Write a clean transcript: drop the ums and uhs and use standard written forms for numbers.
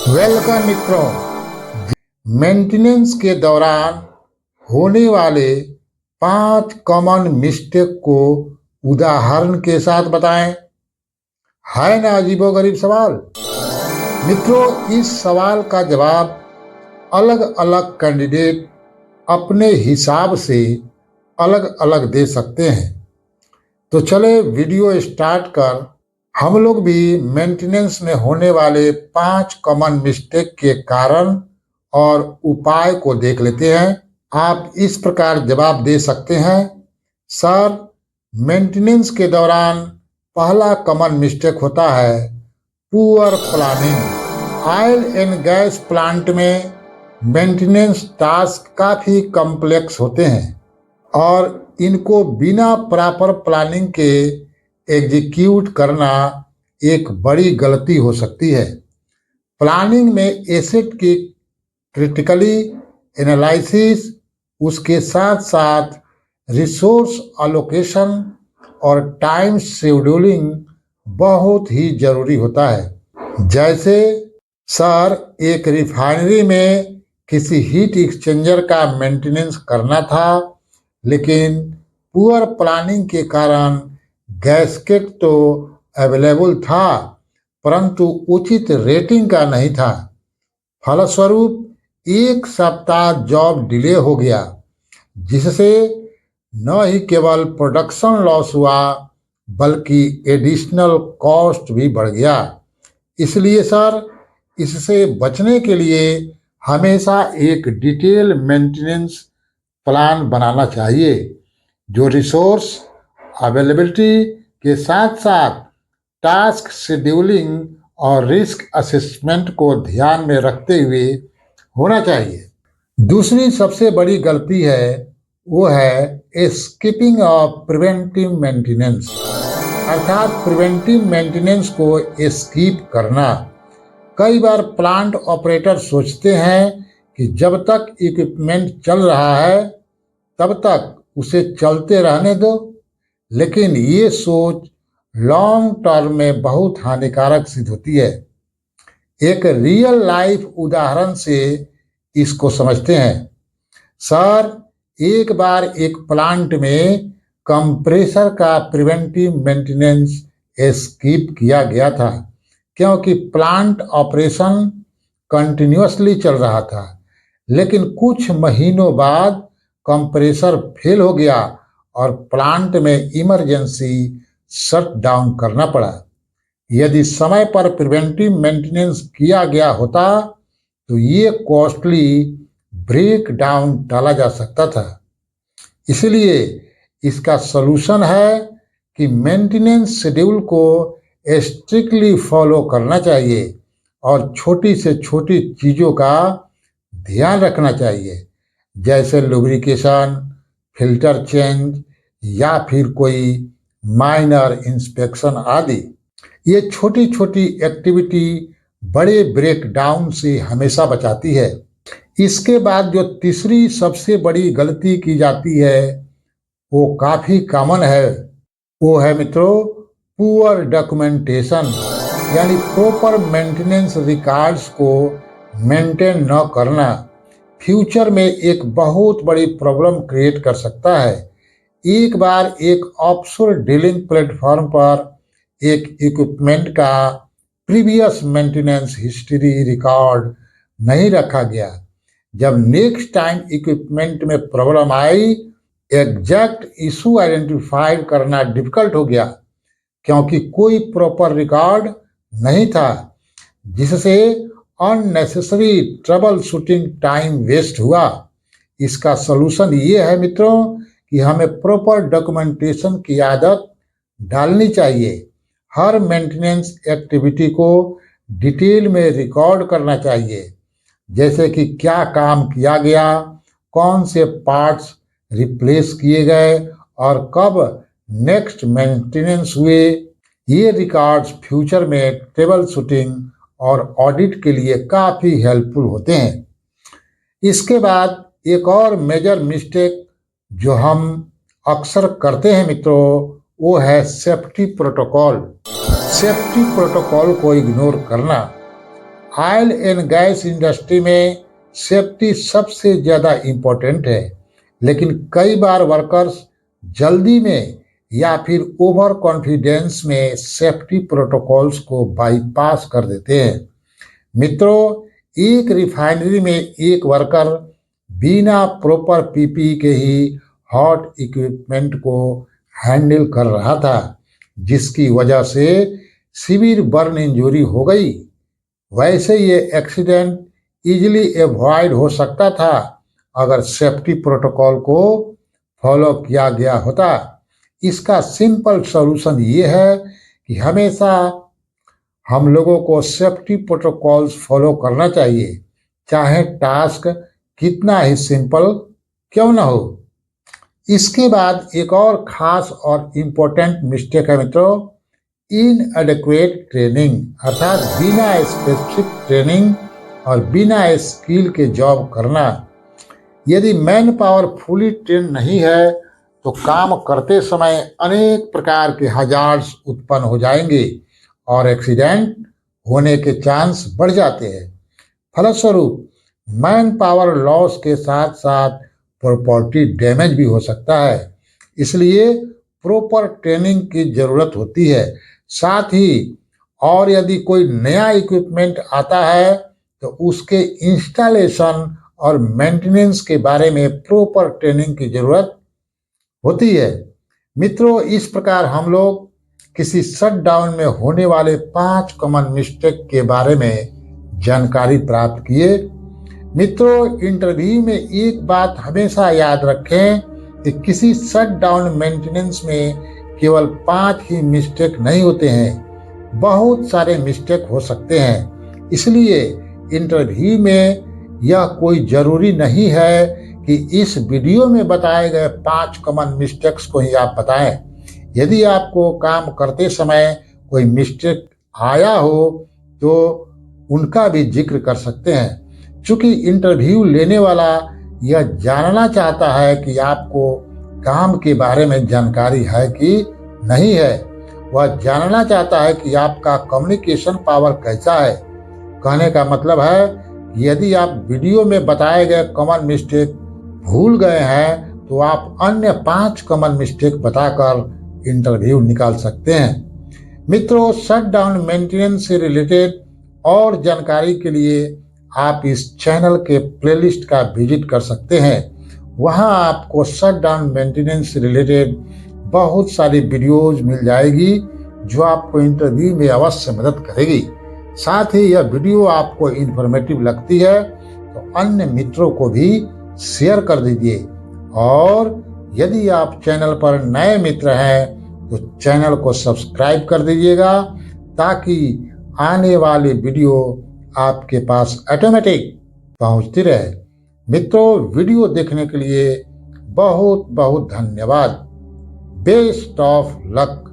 Welcome मित्रों। Maintenance के दौरान होने वाले 5 कॉमन मिस्टेक को उदाहरण के साथ बताएं। है ना अजीबोगरीब सवाल। मित्रों, इस सवाल का जवाब अलग अलग कैंडिडेट अपने हिसाब से अलग अलग दे सकते हैं। तो चले वीडियो स्टार्ट कर हम लोग भी मेंटेनेंस में होने वाले 5 कॉमन मिस्टेक के कारण और उपाय को देख लेते हैं। आप इस प्रकार जवाब दे सकते हैं। सर, मेंटेनेंस के दौरान पहला कॉमन मिस्टेक होता है poor planning. Oil and gas plant में मेंटेनेंस टास्क काफ़ी कॉम्प्लेक्स होते हैं और इनको बिना प्रॉपर प्लानिंग के एग्जीक्यूट करना एक बड़ी गलती हो सकती है। प्लानिंग में एसेट की क्रिटिकली एनालिसिस, उसके साथ साथ रिसोर्स अलोकेशन और टाइम शेड्यूलिंग बहुत ही जरूरी होता है। जैसे सर, एक रिफाइनरी में किसी हीट एक्सचेंजर का मेंटेनेंस करना था, लेकिन पुअर प्लानिंग के कारण गैस्केट तो अवेलेबल था परंतु उचित रेटिंग का नहीं था। फलस्वरूप 1 सप्ताह जॉब डिले हो गया, जिससे न ही केवल प्रोडक्शन लॉस हुआ बल्कि एडिशनल कॉस्ट भी बढ़ गया। इसलिए सर, इससे बचने के लिए हमेशा एक डिटेल मेंटेनेंस प्लान बनाना चाहिए, जो रिसोर्स अवेलेबिलिटी के साथ साथ टास्क शेड्यूलिंग और रिस्क असेसमेंट को ध्यान में रखते हुए होना चाहिए। दूसरी सबसे बड़ी गलती है वो है स्किपिंग ऑफ प्रिवेंटिव मेंटेनेंस, अर्थात प्रिवेंटिव मेंटेनेंस को स्किप करना। कई बार प्लांट ऑपरेटर सोचते हैं कि जब तक इक्विपमेंट चल रहा है तब तक उसे चलते रहने दो, लेकिन ये सोच लॉन्ग टर्म में बहुत हानिकारक सिद्ध होती है। एक रियल लाइफ उदाहरण से इसको समझते हैं। सर, एक बार एक प्लांट में कंप्रेसर का प्रिवेंटिव मेंटेनेंस स्किप किया गया था, क्योंकि प्लांट ऑपरेशन कंटिन्यूअसली चल रहा था, लेकिन कुछ महीनों बाद कंप्रेसर फेल हो गया और प्लांट में इमरजेंसी शट डाउन करना पड़ा। यदि समय पर प्रिवेंटिव मेंटेनेंस किया गया होता तो ये कॉस्टली ब्रेक डाउन टाला जा सकता था। इसलिए इसका सलूशन है कि मेंटेनेंस शेड्यूल को स्ट्रिक्टली फॉलो करना चाहिए और छोटी से छोटी चीज़ों का ध्यान रखना चाहिए, जैसे लुब्रिकेशन, फिल्टर चेंज या फिर कोई माइनर इंस्पेक्शन आदि। ये छोटी छोटी एक्टिविटी बड़े ब्रेकडाउन से हमेशा बचाती है। इसके बाद जो तीसरी सबसे बड़ी गलती की जाती है वो काफ़ी कॉमन है। वो है मित्रों पुअर डॉक्यूमेंटेशन, यानी प्रॉपर मेंटेनेंस रिकॉर्ड्स को मेंटेन न करना फ्यूचर में एक बहुत बड़ी प्रॉब्लम क्रिएट कर सकता है। एक बार एक ऑफशोर डीलिंग प्लेटफॉर्म पर एक इक्विपमेंट का प्रीवियस मेंटेनेंस हिस्ट्री रिकॉर्ड नहीं रखा गया। जब नेक्स्ट टाइम इक्विपमेंट में प्रॉब्लम आई, एग्जैक्ट इशू आइडेंटिफाई करना डिफिकल्ट हो गया, क्योंकि कोई प्रॉपर रिकॉर्ड नहीं था, जिससे unnecessary trouble shooting time waste हुआ। इसका सलूशन ये है मित्रों कि हमें प्रॉपर डॉक्यूमेंटेशन की आदत डालनी चाहिए। हर मेंटेनेंस एक्टिविटी को डिटेल में रिकॉर्ड करना चाहिए, जैसे कि क्या काम किया गया, कौन से पार्ट्स रिप्लेस किए गए और कब नेक्स्ट मेंटेनेंस हुए। ये रिकॉर्ड्स फ्यूचर में ट्रबल शूटिंग और ऑडिट के लिए काफ़ी हेल्पफुल होते हैं। इसके बाद एक और मेजर मिस्टेक जो हम अक्सर करते हैं मित्रों, वो है सेफ्टी प्रोटोकॉल। सेफ्टी प्रोटोकॉल को इग्नोर करना। ऑयल एंड गैस इंडस्ट्री में सेफ्टी सबसे ज़्यादा इम्पोर्टेंट है, लेकिन कई बार वर्कर्स जल्दी में या फिर ओवर कॉन्फिडेंस में सेफ्टी प्रोटोकॉल्स को बाईपास कर देते हैं। मित्रों, एक रिफाइनरी में एक वर्कर बिना प्रॉपर पीपीई के ही हॉट इक्विपमेंट को हैंडल कर रहा था, जिसकी वजह से सीवियर बर्न इंजरी हो गई। वैसे ये एक्सीडेंट इजीली अवॉइड हो सकता था अगर सेफ्टी प्रोटोकॉल को फॉलो किया गया होता। इसका सिंपल सॉल्यूशन ये है कि हमेशा हम लोगों को सेफ्टी प्रोटोकॉल्स फॉलो करना चाहिए, चाहे टास्क कितना ही सिंपल क्यों ना हो। इसके बाद एक और खास और इम्पोर्टेंट मिस्टेक है मित्रों, इनएडेक्वेट ट्रेनिंग, अर्थात बिना स्पेसिफिक ट्रेनिंग और बिना स्किल के जॉब करना। यदि मैन पावर फुली ट्रेन नहीं है तो काम करते समय अनेक प्रकार के हजार्ड्स उत्पन्न हो जाएंगे और एक्सीडेंट होने के चांस बढ़ जाते हैं। फलस्वरूप मैन पावर लॉस के साथ साथ प्रॉपर्टी डैमेज भी हो सकता है, इसलिए प्रॉपर ट्रेनिंग की जरूरत होती है। साथ ही और यदि कोई नया इक्विपमेंट आता है तो उसके इंस्टॉलेशन और मेंटेनेंस के बारे में प्रॉपर ट्रेनिंग की जरूरत होती है। मित्रों, इस प्रकार हम लोग किसी शटडाउन में होने वाले 5 कॉमन मिस्टेक के बारे में जानकारी प्राप्त किए। मित्रों, इंटरव्यू में एक बात हमेशा याद रखें कि किसी शटडाउन मेंटेनेंस में केवल 5 ही मिस्टेक नहीं होते हैं, बहुत सारे मिस्टेक हो सकते हैं। इसलिए इंटरव्यू में यह कोई जरूरी नहीं है कि इस वीडियो में बताए गए 5 कॉमन मिस्टेक्स को ही आप बताएं। यदि आपको काम करते समय कोई मिस्टेक आया हो तो उनका भी जिक्र कर सकते हैं। चूंकि इंटरव्यू लेने वाला यह जानना चाहता है कि आपको काम के बारे में जानकारी है कि नहीं है, वह जानना चाहता है कि आपका कम्युनिकेशन पावर कैसा है। कहने का मतलब है यदि आप वीडियो में बताए गए कॉमन मिस्टेक भूल गए हैं तो आप अन्य 5 कॉमन मिस्टेक बताकर इंटरव्यू निकाल सकते हैं। मित्रों, शटडाउन मेंटेनेंस से रिलेटेड और जानकारी के लिए आप इस चैनल के प्लेलिस्ट का विजिट कर सकते हैं। वहां आपको शटडाउन मेंटेनेंस से रिलेटेड बहुत सारी वीडियोज मिल जाएगी जो आपको इंटरव्यू में अवश्य मदद करेगी। साथ ही यह वीडियो आपको इन्फॉर्मेटिव लगती है तो अन्य मित्रों को भी शेयर कर दीजिए। और यदि आप चैनल पर नए मित्र हैं तो चैनल को सब्सक्राइब कर दीजिएगा ताकि आने वाली वीडियो आपके पास ऑटोमेटिक पहुंचती रहे। मित्रों, वीडियो देखने के लिए बहुत बहुत धन्यवाद। Best of luck.